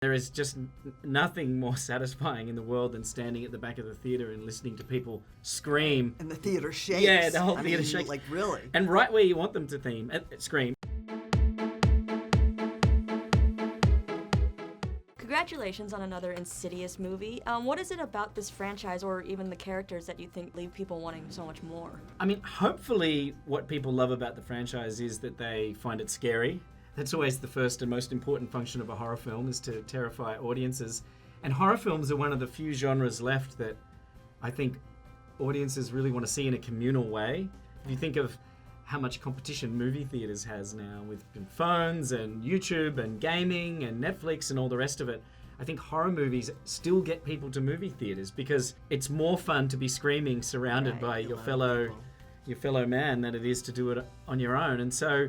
There is just nothing more satisfying in the world than standing at the back of the theater and listening to people scream. And the theater shakes. Yeah, the whole theater shakes. Like, really. And right where you want them to scream. Congratulations on another Insidious movie. What is it about this franchise, or even the characters, that you think leave people wanting so much more? I mean, hopefully what people love about the franchise is that they find it scary. That's always the first and most important function of a horror film, is to terrify audiences. And horror films are one of the few genres left that I think audiences really want to see in a communal way. If you think of how much competition movie theaters has now with phones and YouTube and gaming and Netflix and all the rest of it, I think horror movies still get people to movie theaters because it's more fun to be screaming surrounded by your fellow man than it is to do it on your own. And so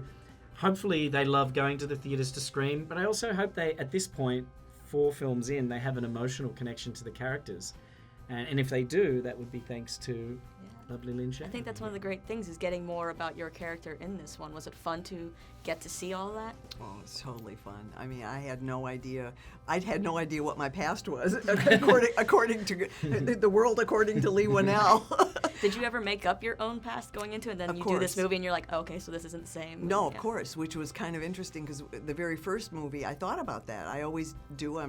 hopefully they love going to the theaters to scream, but I also hope they, at this point, 4 films in, they have an emotional connection to the characters. And if they do, that would be thanks to lovely Lin Shaye. I think that's one of the great things, is getting more about your character in this one. Was it fun to get to see all that? Oh, it's totally fun. I mean, I had no idea. I had no idea what my past was, according to the world, according to Leigh Whannell. Did you ever make up your own past going into it, and then you do this movie and you're like, oh, okay, so this isn't the same? No, of course, which was kind of interesting because the very first movie, I thought about that. I always do.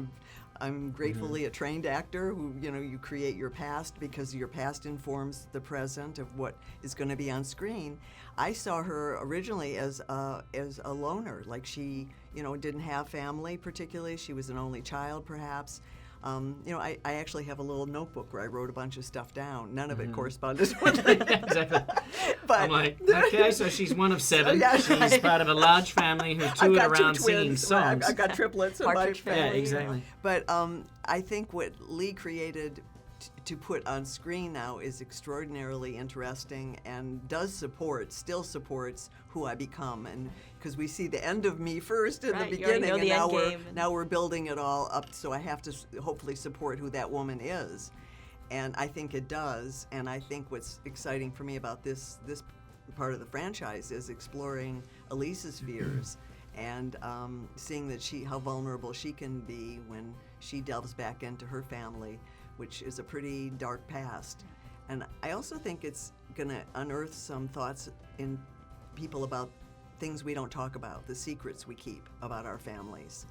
I'm gratefully a trained actor who, you create your past because your past informs the present of what is going to be on screen. I saw her originally as a loner, like she, didn't have family particularly. She was an only child, perhaps. I actually have a little notebook where I wrote a bunch of stuff down. None of it corresponded with it. Exactly. But I'm like, okay, so she's one of 7. She's part of a large family who toured around singing songs. I've got triplets in my family. Yeah, exactly. But I think what Leigh created to put on screen now is extraordinarily interesting and still supports who I become. And because we see the end of me first in the beginning, and now we're building it all up, so I have to hopefully support who that woman is. And I think it does. And I think what's exciting for me about this part of the franchise is exploring Elise's fears and seeing that how vulnerable she can be when she delves back into her family, which is a pretty dark past. And I also think it's going to unearth some thoughts in people about things we don't talk about, the secrets we keep about our families.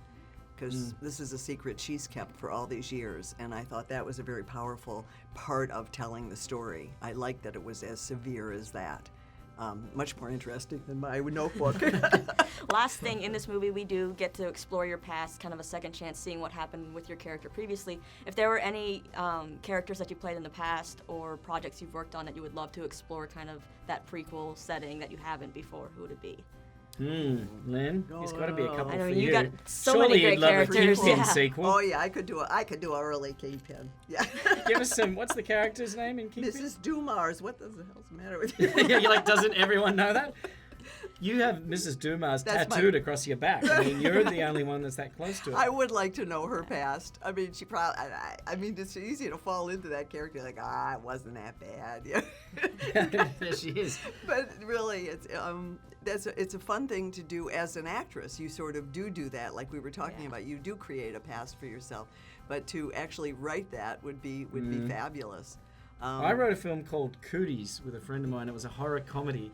Because this is a secret she's kept for all these years, and I thought that was a very powerful part of telling the story. I liked that it was as severe as that. Much more interesting than my notebook. Last thing, in this movie, we do get to explore your past, kind of a second chance, seeing what happened with your character previously. If there were any characters that you played in the past or projects you've worked on that you would love to explore, kind of that prequel setting that you haven't before, who would it be? Lynn, there's got to be a couple I know, for you you. got so Surely many great you'd love characters. a Kingpin sequel. Oh yeah, I could do early Kingpin. Yeah. Give us some. What's the character's name in Kingpin? Mrs. Dumars. What the hell's the matter with you? Yeah, you're like, doesn't everyone know that? You have Mrs. Dumars tattooed across your back. I mean, you're the only one that's that close to it. I would like to know her past. I mean, she probably. I mean, it's easy to fall into that character, like, it wasn't that bad. Yeah. There she is. But really, it's a fun thing to do as an actress. You sort of do that, like we were talking about. You do create a past for yourself, but to actually write that would be fabulous. I wrote a film called Cooties with a friend of mine. It was a horror comedy.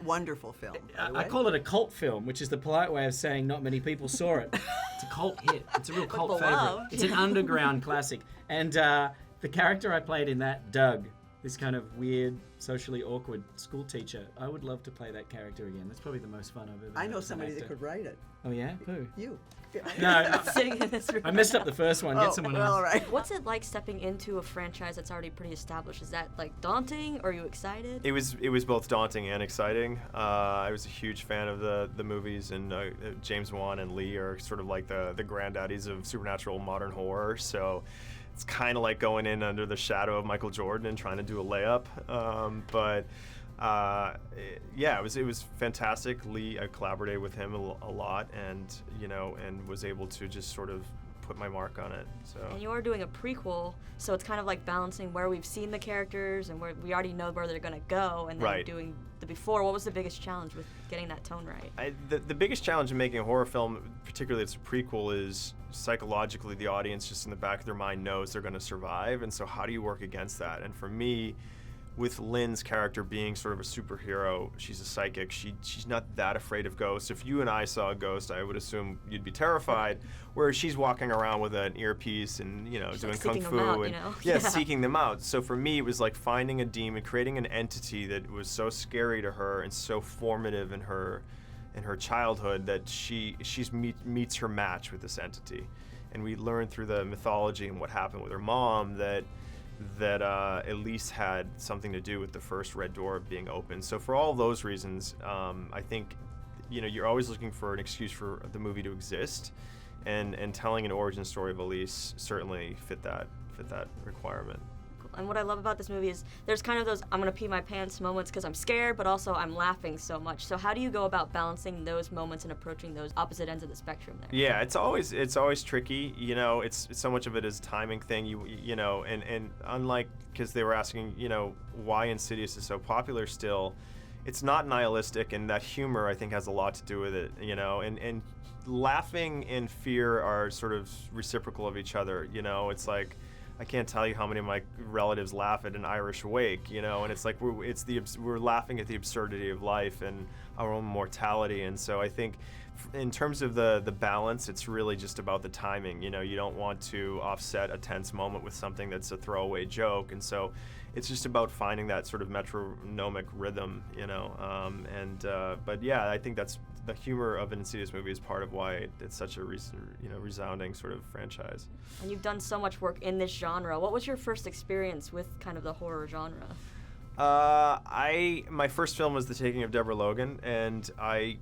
Wonderful film. I call it a cult film, which is the polite way of saying not many people saw it. It's a cult hit. It's a real cult favorite. It's an underground classic. And the character I played in that, Doug, this kind of weird, socially awkward school teacher, I would love to play that character again. That's probably the most fun I've ever had. I know somebody that could write it. Oh yeah? Who? You. No, Sitting in this room. I messed up the first one. Get someone else. All right. What's it like stepping into a franchise that's already pretty established? Is that like daunting, or are you excited? It was both daunting and exciting. I was a huge fan of the movies, and James Wan and Leigh are sort of like the granddaddies of supernatural modern horror. So it's kind of like going in under the shadow of Michael Jordan and trying to do a layup. It was fantastic. Leigh, I collaborated with him a lot, and was able to just sort of put my mark on it. So. And you are doing a prequel, so it's kind of like balancing where we've seen the characters and where we already know where they're going to go, and then doing the before. What was the biggest challenge with getting that tone right? The biggest challenge in making a horror film, particularly if it's a prequel, is psychologically the audience just in the back of their mind knows they're going to survive, and so how do you work against that? And for me, with Lin's character being sort of a superhero, she's a psychic, she's not that afraid of ghosts. If you and I saw a ghost, I would assume you'd be terrified, whereas she's walking around with an earpiece and, you know, She's, doing like, kung seeking fu them out, and you know? yeah, Yeah. seeking them out. So for me, it was like finding a demon, creating an entity that was so scary to her and so formative in her childhood that she meets her match with this entity. And we learn through the mythology and what happened with her mom that Elise had something to do with the first red door being opened. So for all those reasons, I think, you know, you're always looking for an excuse for the movie to exist, and telling an origin story of Elise certainly fit that requirement. And what I love about this movie is there's kind of those I'm gonna pee my pants moments because I'm scared, but also I'm laughing so much. So how do you go about balancing those moments and approaching those opposite ends of the spectrum there? Yeah, it's always tricky. You know, it's so much of it is timing thing. You know, and unlike, because they were asking, you know, why Insidious is so popular still, it's not nihilistic, and that humor I think has a lot to do with it. You know, and laughing and fear are sort of reciprocal of each other. You know, it's like, I can't tell you how many of my relatives laugh at an Irish wake, you know, and it's like we're laughing at the absurdity of life and our own mortality. And so I think in terms of the balance, it's really just about the timing. You know, you don't want to offset a tense moment with something that's a throwaway joke, and so it's just about finding that sort of metronomic rhythm, you know. But yeah, I think that's the humor of an Insidious movie is part of why it's such a resounding sort of franchise. And you've done so much work in this genre. What was your first experience with kind of the horror genre? My first film was The Taking of Deborah Logan, and I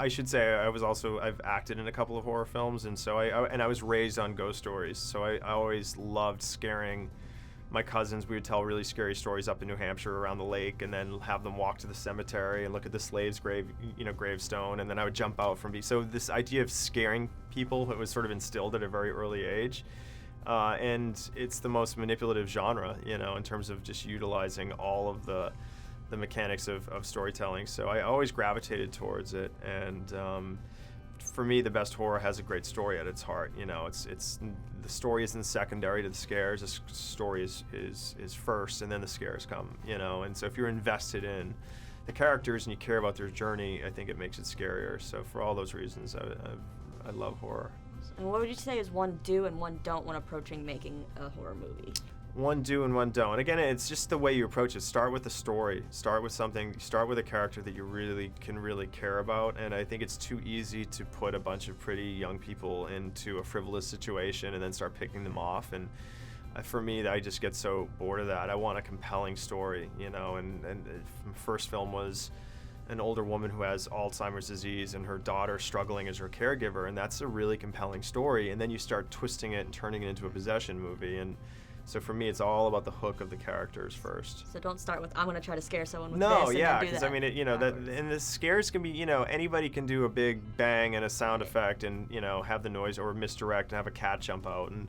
should say I've acted in a couple of horror films, and so I was raised on ghost stories, so I always loved scaring my cousins. We would tell really scary stories up in New Hampshire around the lake, and then have them walk to the cemetery and look at the slave's gravestone, and then I would jump out so this idea of scaring people, it was sort of instilled at a very early age. And it's the most manipulative genre, you know, in terms of just utilizing all of the mechanics of storytelling. So I always gravitated towards it, and for me, the best horror has a great story at its heart. You know, it's the story isn't secondary to the scares. The story is first, and then the scares come. You know, and so if you're invested in the characters and you care about their journey, I think it makes it scarier. So for all those reasons, I love horror. And what would you say is one do and one don't when approaching making a horror movie? One do and one don't. Again, it's just the way you approach it. Start with the story. Start with something. Start with a character that you really care about. And I think it's too easy to put a bunch of pretty young people into a frivolous situation and then start picking them off. And for me, I just get so bored of that. I want a compelling story, you know. And my first film was an older woman who has Alzheimer's disease and her daughter struggling as her caregiver, and that's a really compelling story. And then you start twisting it and turning it into a possession movie. And so for me, it's all about the hook of the characters first. So don't start with, I'm going to try to scare someone with no, this and yeah, then do because that. I mean, and the scares can be, you know, anybody can do a big bang and a sound effect and, you know, have the noise, or misdirect and have a cat jump out, and,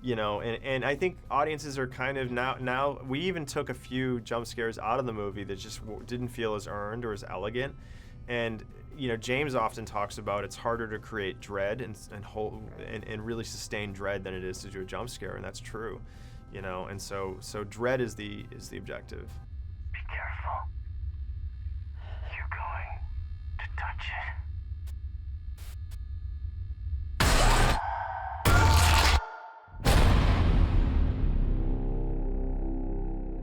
you know, and I think audiences are kind of now we even took a few jump scares out of the movie that just didn't feel as earned or as elegant. And, you know, James often talks about it's harder to create dread and really sustain dread than it is to do a jump scare, and that's true, you know. And so dread is the objective. Be careful. You're going to touch it.